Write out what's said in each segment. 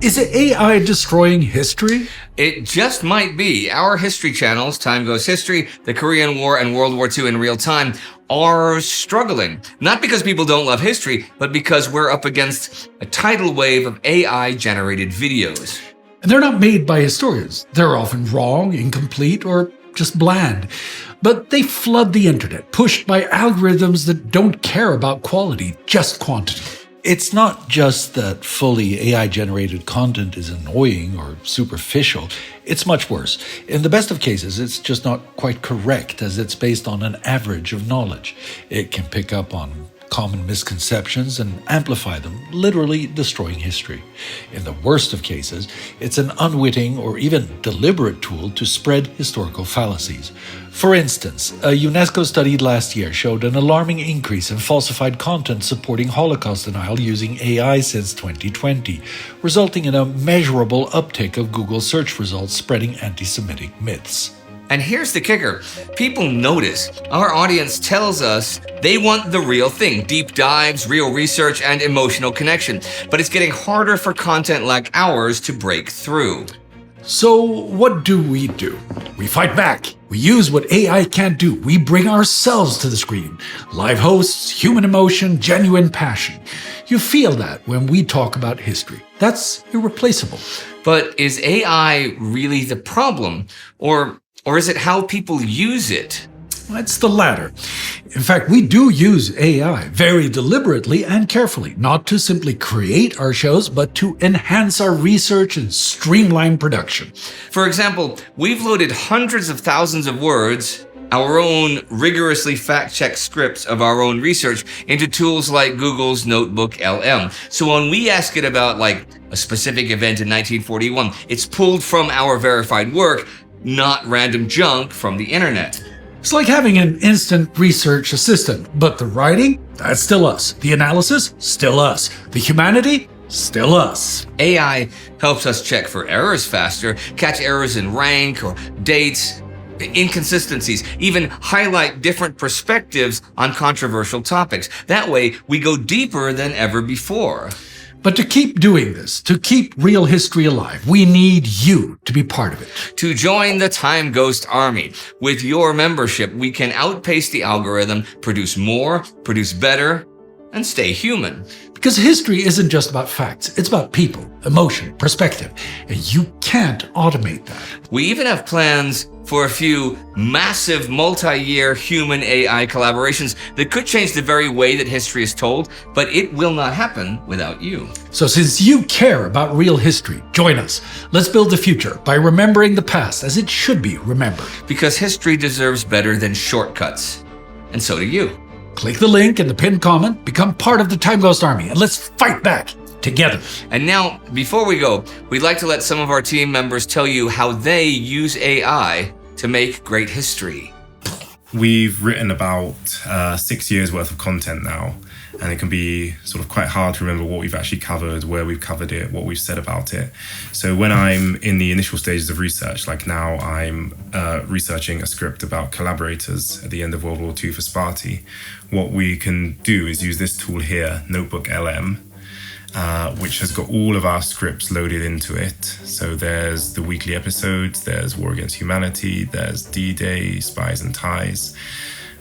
Is it AI destroying history? It just might be. Our history channels, TimeGhost History, the Korean War, and World War II in real time, are struggling. Not because people don't love history, but because we're up against a tidal wave of AI-generated videos. And they're not made by historians. They're often wrong, incomplete, or just bland. But they flood the internet, pushed by algorithms that don't care about quality, just quantity. It's not just that fully AI-generated content is annoying or superficial. It's much worse. In the best of cases, it's just not quite correct, as it's based on an average of knowledge. It can pick up on common misconceptions and amplify them, literally destroying history. In the worst of cases, it's an unwitting or even deliberate tool to spread historical fallacies. For instance, a UNESCO study last year showed an alarming increase in falsified content supporting Holocaust denial using AI since 2020, resulting in a measurable uptick of Google search results spreading anti-Semitic myths. And here's the kicker. People notice. Our audience tells us they want the real thing, deep dives, real research, and emotional connection. But it's getting harder for content like ours to break through. So what do? We fight back. We use what AI can't do. We bring ourselves to the screen. Live hosts, human emotion, genuine passion. You feel that when we talk about history. That's irreplaceable. But is AI really the problem? Or is it how people use it? It's the latter. In fact, we do use AI very deliberately and carefully, not to simply create our shows, but to enhance our research and streamline production. For example, we've loaded hundreds of thousands of words, our own rigorously fact-checked scripts of our own research, into tools like Google's Notebook LM. So when we ask it about like a specific event in 1941, it's pulled from our verified work, not random junk from the internet. It's like having an instant research assistant, but the writing, that's still us. The analysis, still us. The humanity, still us. AI helps us check for errors faster, catch errors in rank or dates, inconsistencies, even highlight different perspectives on controversial topics. That way, we go deeper than ever before. But to keep doing this, to keep real history alive, we need you to be part of it. To join the TimeGhost army. With your membership, we can outpace the algorithm, produce more, produce better, and stay human. Because history isn't just about facts, it's about people, emotion, perspective, and you can't automate that. We even have plans for a few massive multi-year human-AI collaborations that could change the very way that history is told, but it will not happen without you. So since you care about real history, join us. Let's build the future by remembering the past as it should be remembered. Because history deserves better than shortcuts. And so do you. Click the link in the pinned comment, become part of the TimeGhost army, and let's fight back together. And now, before we go, we'd like to let some of our team members tell you how they use AI to make great history. We've written about 6 years worth of content now, and it can be sort of quite hard to remember what we've actually covered, where we've covered it, what we've said about it. So when I'm in the initial stages of research, like now I'm researching a script about collaborators at the end of World War II for Sparty, what we can do is use this tool here, Notebook LM, which has got all of our scripts loaded into it. So there's the weekly episodes, there's War Against Humanity, there's D-Day, Spies and Ties.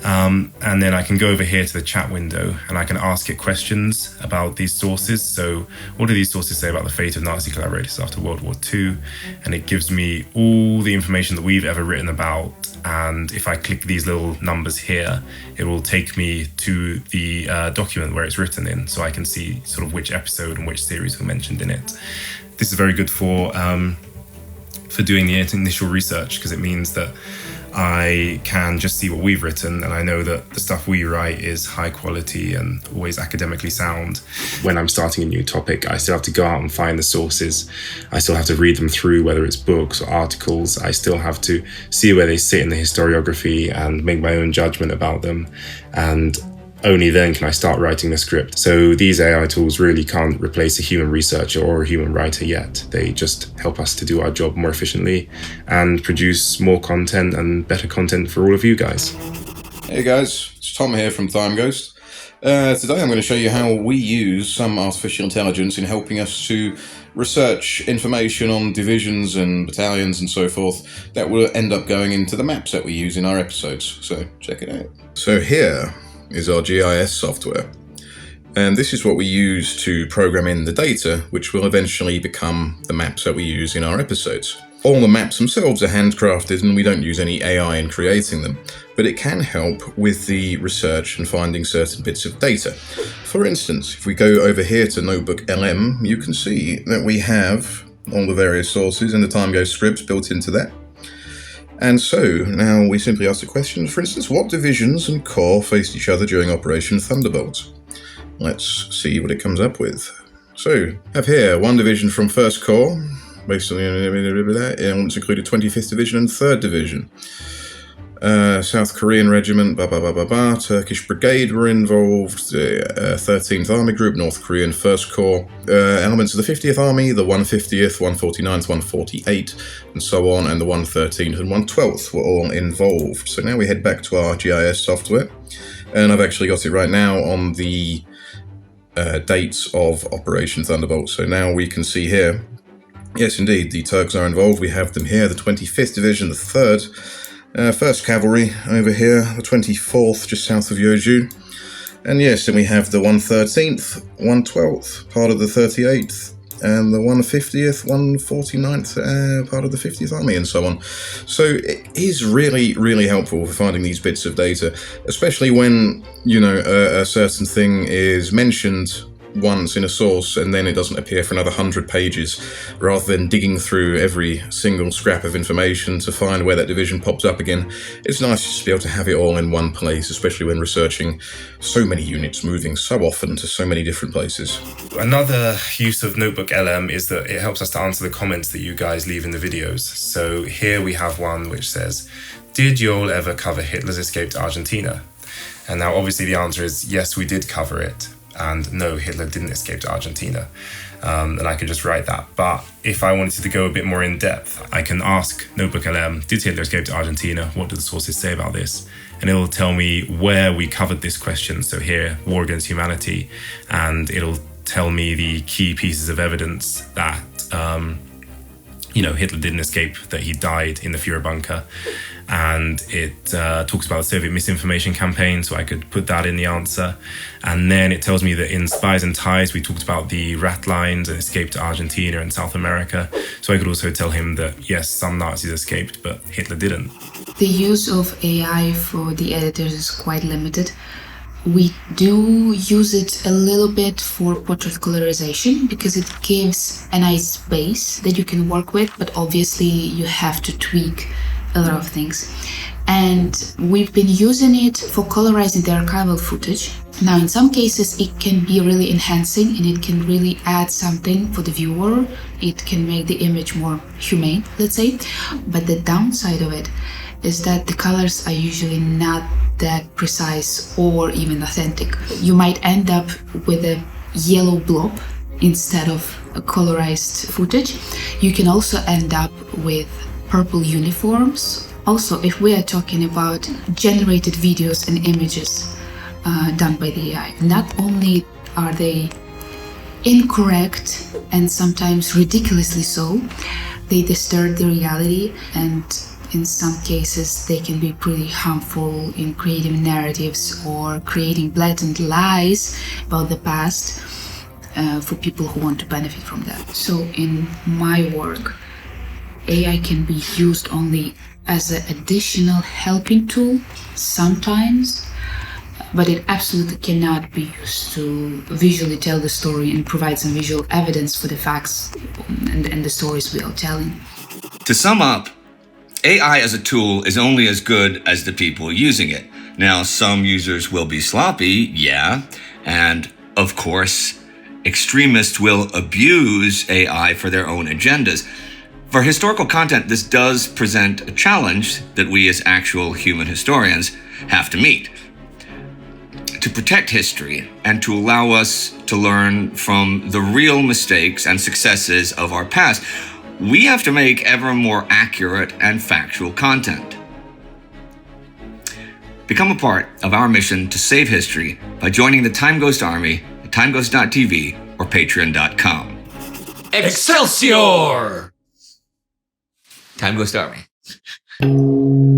And then I can go over here to the chat window and I can ask it questions about these sources. So what do these sources say about the fate of Nazi collaborators after World War II? And it gives me all the information that we've ever written about. And if I click these little numbers here, it will take me to the document where it's written in, so I can see sort of which episode and which series were mentioned in it. This is very good for doing the initial research, because it means that I can just see what we've written, and I know that the stuff we write is high quality and always academically sound. When I'm starting a new topic, I still have to go out and find the sources. I still have to read them through, whether it's books or articles. I still have to see where they sit in the historiography and make my own judgment about them. And only then can I start writing the script. So these AI tools really can't replace a human researcher or a human writer yet. They just help us to do our job more efficiently and produce more content and better content for all of you guys. Hey guys, it's Tom here from TimeGhost. Today I'm going to show you how we use some artificial intelligence in helping us to research information on divisions and battalions and so forth that will end up going into the maps that we use in our episodes. So check it out. So here is our GIS software. And this is what we use to program in the data, which will eventually become the maps that we use in our episodes. All the maps themselves are handcrafted and we don't use any AI in creating them, but it can help with the research and finding certain bits of data. For instance, if we go over here to Notebook LM, you can see that we have all the various sources and the TimeGhost scripts built into that. And so now we simply ask the question, for instance, what divisions and corps faced each other during Operation Thunderbolt? Let's see what it comes up with. So, have here one division from 1st Corps, based on it's included 25th Division and 3rd Division. South Korean Regiment, Turkish Brigade were involved, 13th Army Group, North Korean 1st Corps, elements of the 50th Army, the 150th, 149th, 148, and so on, and the 113th and 112th were all involved. So now we head back to our GIS software, and I've actually got it right now on the dates of Operation Thunderbolt. So now we can see here, yes, indeed, the Turks are involved. We have them here, the 25th Division, the 3rd, 1st Cavalry over here, the 24th, just south of Yeoju. And yes, then we have the 113th, 112th, part of the 38th, and the 150th, 149th, part of the 50th Army, and so on. So it is really, really helpful for finding these bits of data, especially when, you know, a certain thing is mentioned once in a source and then it doesn't appear for another 100 pages, rather than digging through every single scrap of information to find where that division pops up again. It's nice just to be able to have it all in one place, especially when researching so many units moving so often to so many different places. Another use of Notebook LM is that it helps us to answer the comments that you guys leave in the videos. So here we have one which says, did you all ever cover Hitler's escape to Argentina? And now obviously the answer is yes, we did cover it. And no, Hitler didn't escape to Argentina. And I can just write that. But if I wanted to go a bit more in depth, I can ask Notebook LM, did Hitler escape to Argentina? What do the sources say about this? And it'll tell me where we covered this question. So here, War Against Humanity. And it'll tell me the key pieces of evidence that, Hitler didn't escape, that he died in the Führer bunker. And it talks about the Soviet misinformation campaign, so I could put that in the answer. And then it tells me that in Spies and Ties, we talked about the rat lines and escape to Argentina and South America. So I could also tell him that, yes, some Nazis escaped, but Hitler didn't. The use of AI for the editors is quite limited. We do use it a little bit for portrait colorization because it gives a nice base that you can work with, but obviously you have to tweak a lot of things. And we've been using it for colorizing the archival footage. Now, in some cases, it can be really enhancing and it can really add something for the viewer. It can make the image more humane, let's say. But the downside of it is that the colors are usually not that precise or even authentic. You might end up with a yellow blob instead of a colorized footage. You can also end up with purple uniforms. Also, if we are talking about generated videos and images done by the AI, not only are they incorrect and sometimes ridiculously so, they distort the reality, and in some cases they can be pretty harmful in creating narratives or creating blatant lies about the past for people who want to benefit from that. So in my work, AI can be used only as an additional helping tool sometimes, but it absolutely cannot be used to visually tell the story and provide some visual evidence for the facts and the stories we are telling. To sum up, AI as a tool is only as good as the people using it. Now, some users will be sloppy, yeah, and of course, extremists will abuse AI for their own agendas. For historical content, this does present a challenge that we as actual human historians have to meet. To protect history and to allow us to learn from the real mistakes and successes of our past, we have to make ever more accurate and factual content. Become a part of our mission to save history by joining the TimeGhost Army at timeghost.tv or patreon.com. Excelsior! TimeGhost Army.